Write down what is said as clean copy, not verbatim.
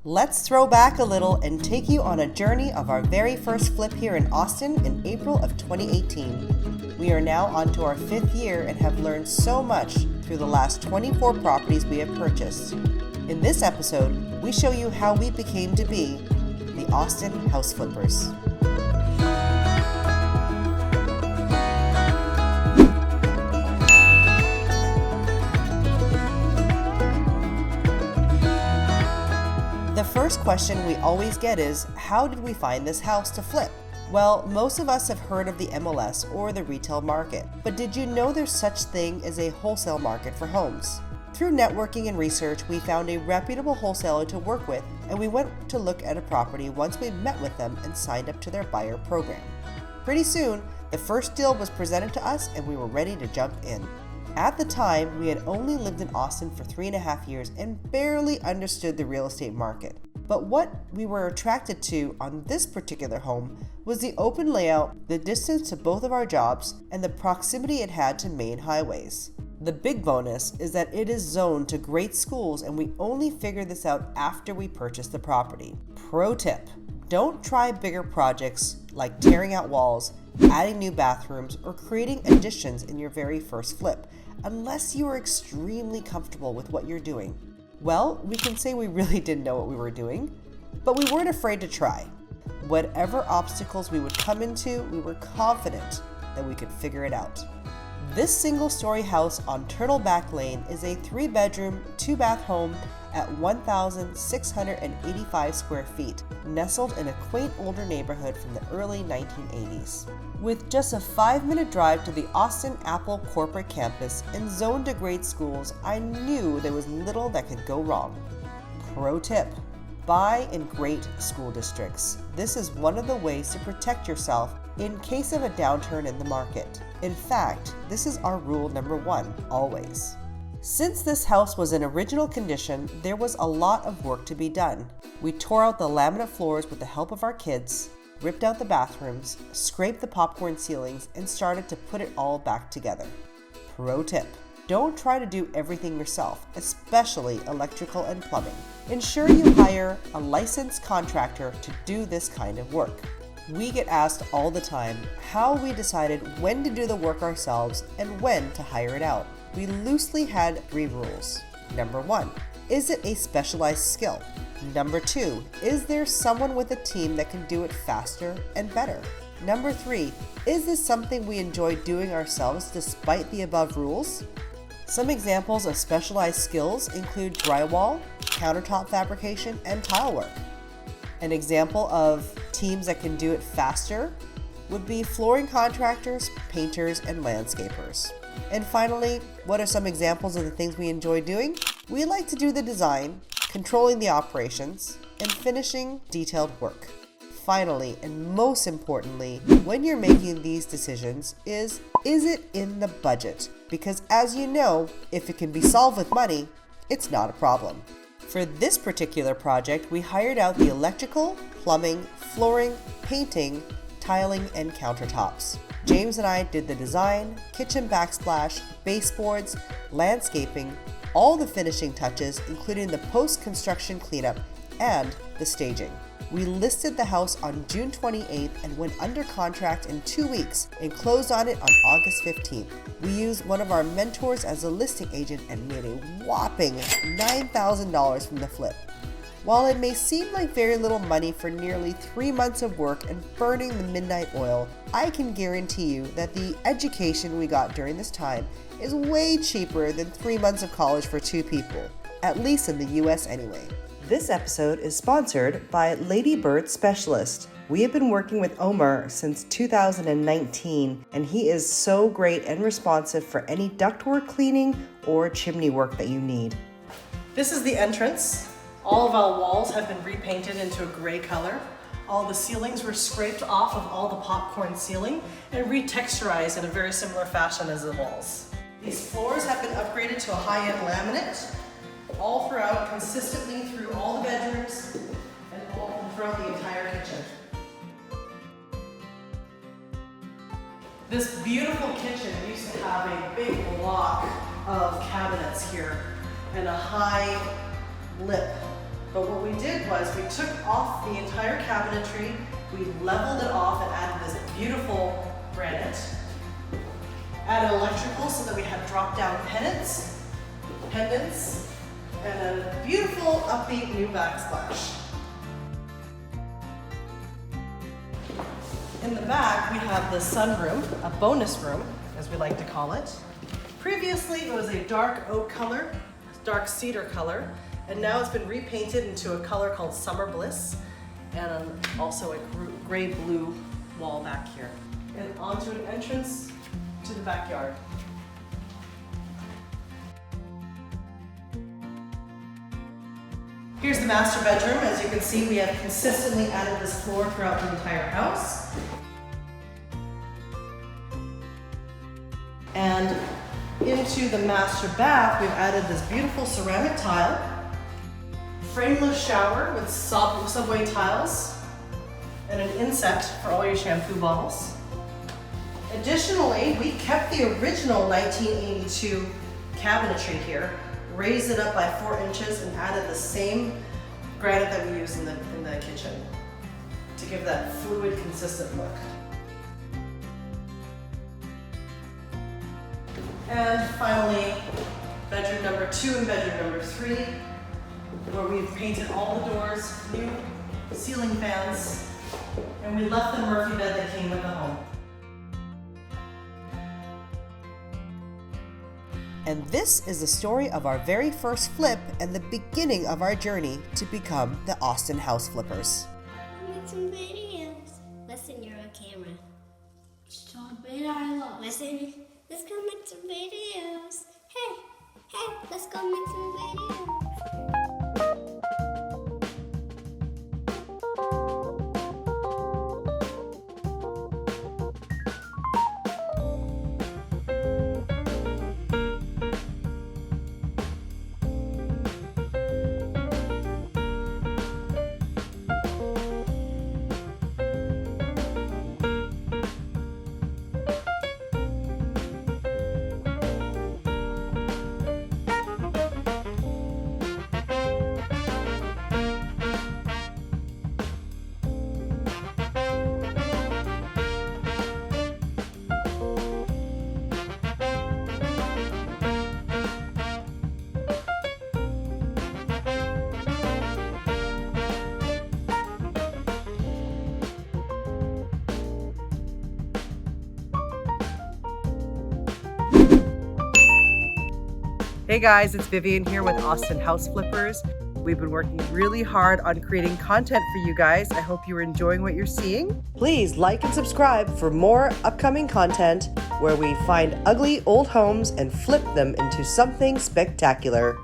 Let's throw back a little and take you on a journey of our very first flip here in Austin in April of 2018. We are now on to our 5th year and have learned so much through the last 24 properties we have purchased. In this episode, we show you how we became to be the Austin House Flippers. The first question we always get is, how did we find this house to flip? Well, most of us have heard of the MLS or the retail market, but did you know there's such thing as a wholesale market for homes? Through networking and research, we found a reputable wholesaler to work with, and we went to look at a property once we met with them and signed up to their buyer program. Pretty soon, the first deal was presented to us and we were ready to jump in. At the time, we had only lived in Austin for 3.5 years and barely understood the real estate market. But what we were attracted to on this particular home was the open layout, the distance to both of our jobs, and the proximity it had to main highways. The big bonus is that it is zoned to great schools, and we only figured this out after we purchased the property. Pro tip: don't try bigger projects like tearing out walls, adding new bathrooms, or creating additions in your very first flip, unless you are extremely comfortable with what you're doing. Well, we can say we really didn't know what we were doing, but we weren't afraid to try. Whatever obstacles we would come into, we were confident that we could figure it out. This single-story house on Turtleback Lane is a 3-bedroom, 2-bath home at 1,685 square feet, nestled in a quaint older neighborhood from the early 1980s. With just a 5-minute drive to the Austin Apple corporate campus and zoned to great schools, I knew there was little that could go wrong. Pro tip: buy in great school districts. This is one of the ways to protect yourself in case of a downturn in the market. In fact, this is our rule number 1, always. Since this house was in original condition, there was a lot of work to be done. We tore out the laminate floors with the help of our kids, ripped out the bathrooms, scraped the popcorn ceilings, and started to put it all back together. Pro tip: don't try to do everything yourself, especially electrical and plumbing. Ensure you hire a licensed contractor to do this kind of work. We get asked all the time how we decided when to do the work ourselves and when to hire it out. We loosely had 3 rules. Number 1, is it a specialized skill? Number 2, is there someone with a team that can do it faster and better? Number 3, is this something we enjoy doing ourselves despite the above rules? Some examples of specialized skills include drywall, countertop fabrication, and tile work. An example of teams that can do it faster would be flooring contractors, painters, and landscapers. And finally, what are some examples of the things we enjoy doing? We like to do the design, controlling the operations, and finishing detailed work. Finally, and most importantly, when you're making these decisions is it in the budget? Because as you know, if it can be solved with money, it's not a problem. For this particular project, we hired out the electrical, plumbing, flooring, painting, tiling, and countertops. James and I did the design, kitchen backsplash, baseboards, landscaping, all the finishing touches, including the post-construction cleanup and the staging. We listed the house on June 28th and went under contract in 2 weeks and closed on it on August 15th. We used one of our mentors as a listing agent and made a whopping $9,000 from the flip. While it may seem like very little money for nearly 3 months of work and burning the midnight oil, I can guarantee you that the education we got during this time is way cheaper than 3 months of college for 2 people, at least in the US anyway. This episode is sponsored by Lady Bird Specialist. We have been working with Omar since 2019, and he is so great and responsive for any ductwork cleaning or chimney work that you need. This is the entrance. All of our walls have been repainted into a gray color. All the ceilings were scraped off of all the popcorn ceiling and retexturized in a very similar fashion as the walls. These floors have been upgraded to a high-end laminate, all throughout, consistently through all the bedrooms and all throughout the entire kitchen. This beautiful kitchen used to have a big block of cabinets here and a high lip But what we did was we took off the entire cabinetry, we leveled it off and added this beautiful granite, added electrical so that we have drop-down pendants, and a beautiful upbeat new backsplash. In the back, we have the sunroom, a bonus room, as we like to call it. Previously, it was a dark oak color, dark cedar color, and now it's been repainted into a color called Summer Bliss, and also a gray-blue wall back here. And onto an entrance to the backyard. Here's the master bedroom. As you can see, we have consistently added this floor throughout the entire house. And into the master bath, we've added this beautiful ceramic tile, frameless shower with subway tiles, and an inset for all your shampoo bottles. Additionally, we kept the original 1982 cabinetry here, raised it up by 4 inches, and added the same granite that we use in the kitchen to give that fluid, consistent look. And finally, bedroom number 2 and bedroom number 3, where we've painted all the doors, new ceiling fans, and we left the Murphy bed that came with the home. And this is the story of our very first flip and the beginning of our journey to become the Austin House Flippers. Make some videos. Listen, you're a camera. Stop it, I love. Listen, let's go make some videos. Hey, let's go make some videos. Hey guys, it's Vivian here with Austin House Flippers. We've been working really hard on creating content for you guys. I hope you're enjoying what you're seeing. Please like and subscribe for more upcoming content where we find ugly old homes and flip them into something spectacular.